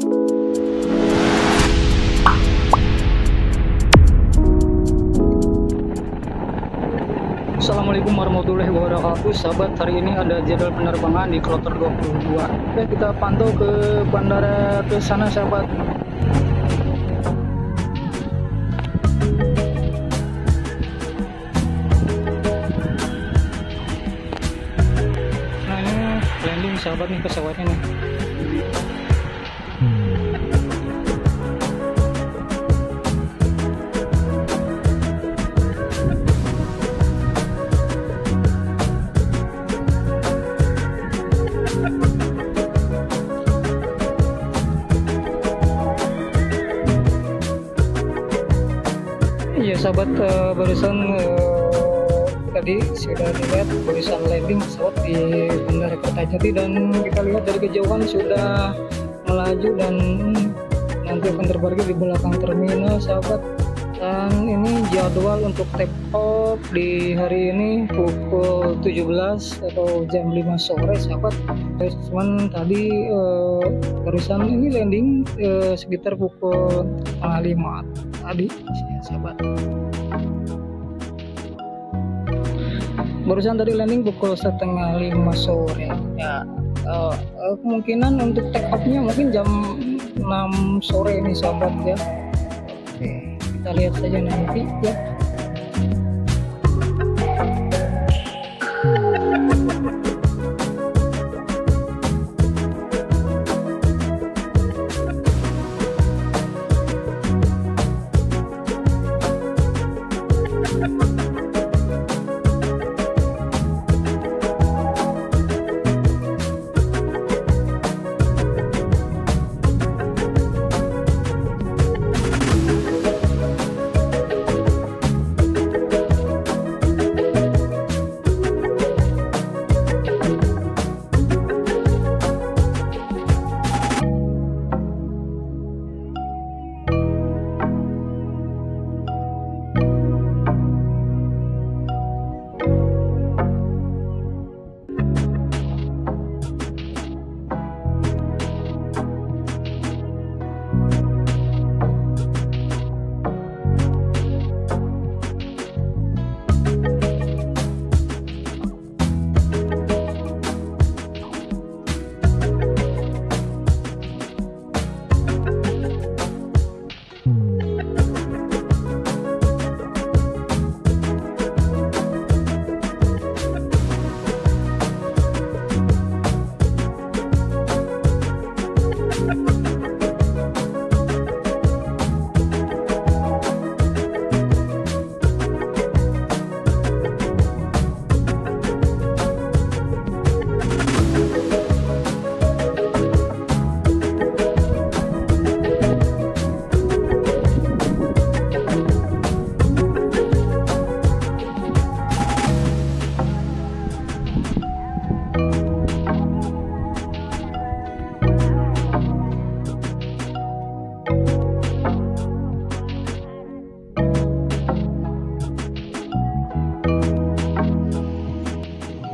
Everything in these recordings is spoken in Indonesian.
Assalamualaikum warahmatullahi wabarakatuh. Sahabat, hari ini ada jadwal penerbangan di kloter 22. Oke, kita pantau ke bandara ke sana, sahabat. Nah, ini landing, sahabat, nih pesawatnya nih. Iya, sahabat, barusan tadi sudah dilihat barusan landing pesawat di Bandara Kertajati, dan kita lihat dari kejauhan sudah melaju dan nanti akan terparkir di belakang terminal, sahabat. Dan ini jadwal untuk take off di hari ini pukul 17 atau jam 5 sore, sahabat. Cuman tadi barusan ini landing sekitar pukul 5 tadi, sahabat. Barusan tadi landing pukul 4:30 sore ya. Kemungkinan untuk take off-nya mungkin jam 6 sore ini, sahabat ya. Oke, kita lihat saja nanti ya.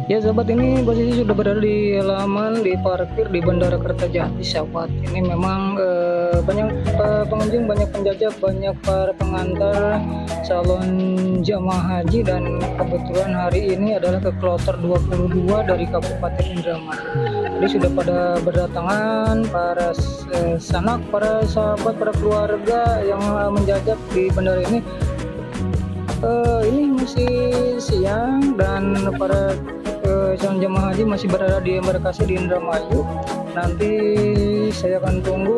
Ya, sahabat, ini posisi sudah berada di halaman di parkir di Bandara Kertajati, sahabat. Ini memang banyak pengunjung, banyak penjajah, banyak para pengantar calon jamaah haji, dan kebetulan hari ini adalah ke kloter 22 dari Kabupaten Indramayu. Jadi sudah pada berdatangan para sanak, para sahabat, para keluarga yang menjajah di bandara ini. Ini masih siang dan para calon jemaah haji masih berada di embarkasi di Indramayu. Nanti saya akan tunggu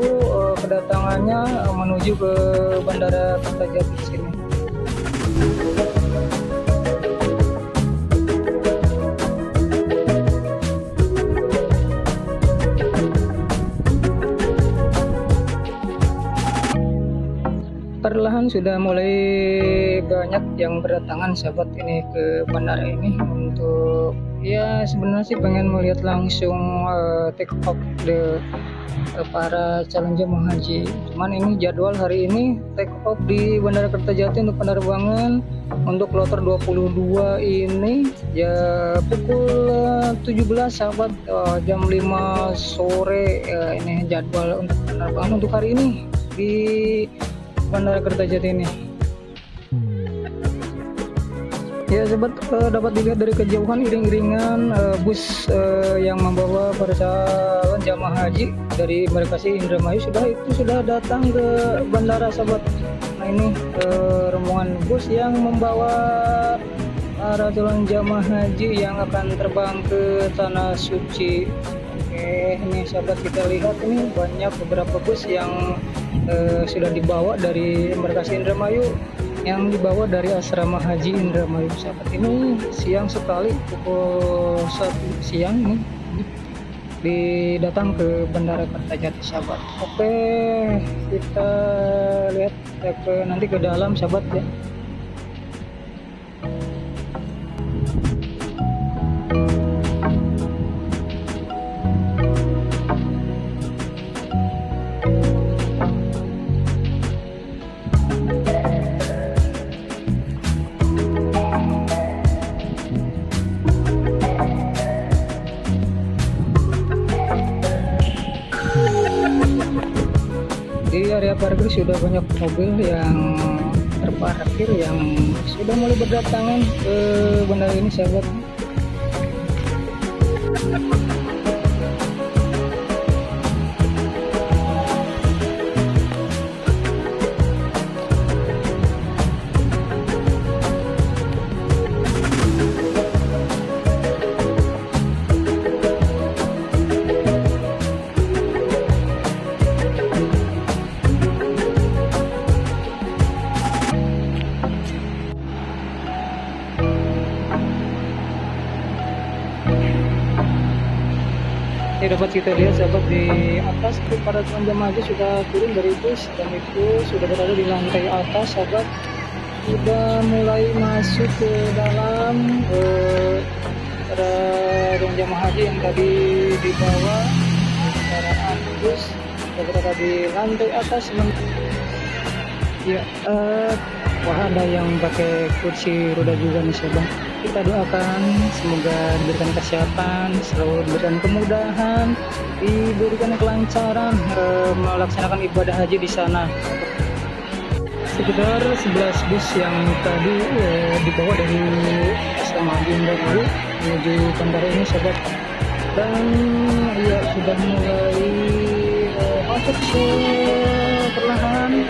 kedatangannya menuju ke Bandara Kertajati sini. Perlahan sudah mulai banyak yang berdatangan, sahabat, ini ke bandara ini untuk Ya sebenarnya sih pengen melihat langsung take off para calon jemaah haji. Cuman ini jadwal hari ini take off di Bandara Kertajati untuk penerbangan untuk kloter 22 ini ya pukul 17 sahabat, jam 5 sore. Ini jadwal untuk penerbangan untuk hari ini di Bandara Kertajati ini. Ya sahabat, dapat dilihat dari kejauhan iring-iringan bus yang membawa para calon jamaah haji dari Embarkasi Indramayu sudah datang ke bandara sahabat. Nah ini rombongan bus yang membawa para calon jamaah haji yang akan terbang ke tanah suci. Oke, ini sahabat kita lihat ini banyak beberapa bus yang sudah dibawa dari Embarkasi Indramayu, yang dibawa dari asrama haji Indramayu sahabat. Ini siang sekali, pukul 1 siang ini didatang ke Bandara Kertajati sahabat. Oke, kita lihat nanti ke dalam sahabat ya. Di area parkir sudah banyak mobil yang terparkir yang sudah mulai berdatangan ke bandara ini sahabat. Ini dapat kita lihat sahabat, di atas itu para calon jemaah haji sudah turun dari bus dan itu sudah berada di lantai atas sahabat, sudah mulai masuk ke dalam para calon jemaah haji yang tadi dibawa kendaraan bus sudah berada di lantai atas. Ya, wah ada yang pakai kursi roda juga nih sahabat. Kita doakan semoga diberikan kesehatan, selalu diberikan kemudahan, diberikan kelancaran melaksanakan ibadah haji di sana. Sekitar 11 bus yang tadi dibawa dari asrama haji Indramayu menuju bandara ini sahabat, dan ya sudah mulai masuk ke perlahan.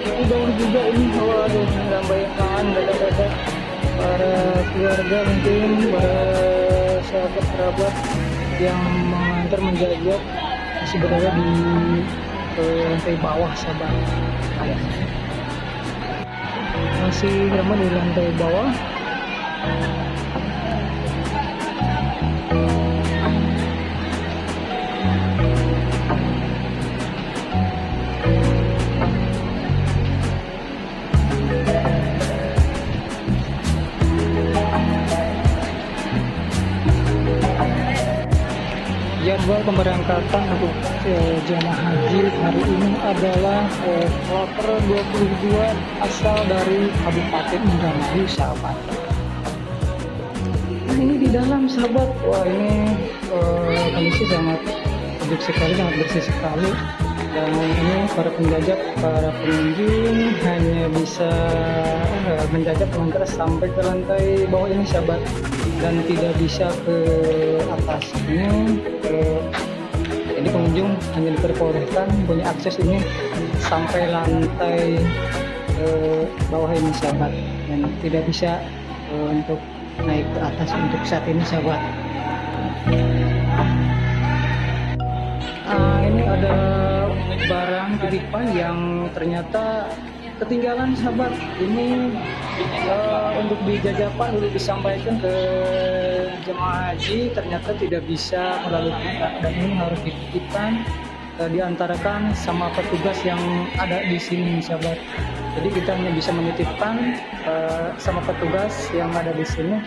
Itu dahulu juga ini, waduh rambai-rambai dadah-dadah para keluarga, mungkin para sahabat kerabat yang mengantar menjaga masih berada di lantai bawah sahabat. Masih ramai di lantai bawah. Jadwal pemberangkatan untuk jemaah haji hari ini adalah kloter 22 asal dari Kabupaten Indramayu sahabat. Nah ini di dalam sahabat, wah ini kondisi sangat sejuk sekali, sangat bersih sekali, dan ini para penjajah, para pengunjung hanya bisa menjajah pengantar sampai ke lantai bawah ini sahabat, dan tidak bisa ke atas. Jadi pengunjung hanya diperbolehkan punya akses ini sampai lantai bawah ini sahabat, dan tidak bisa untuk naik ke atas untuk saat ini sahabat. Ini ada barang titipan yang ternyata ketinggalan sahabat. Ini untuk dijajapan dulu disampaikan ke jemaah haji, ternyata tidak bisa melalui kita, dan ini harus dititipkan diantarakan sama petugas yang ada di sini sahabat. Jadi kita hanya bisa menitipkan sama petugas yang ada di sini.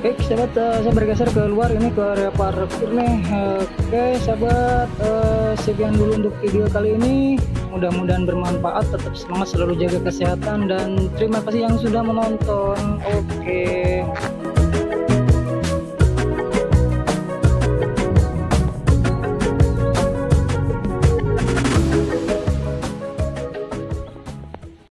Oke sahabat, saya bergeser ke luar ini ke area parkir nih. Oke sahabat, sekian dulu untuk video kali ini, mudah-mudahan bermanfaat. Tetap semangat, selalu jaga kesehatan, dan terima kasih yang sudah menonton. Oke.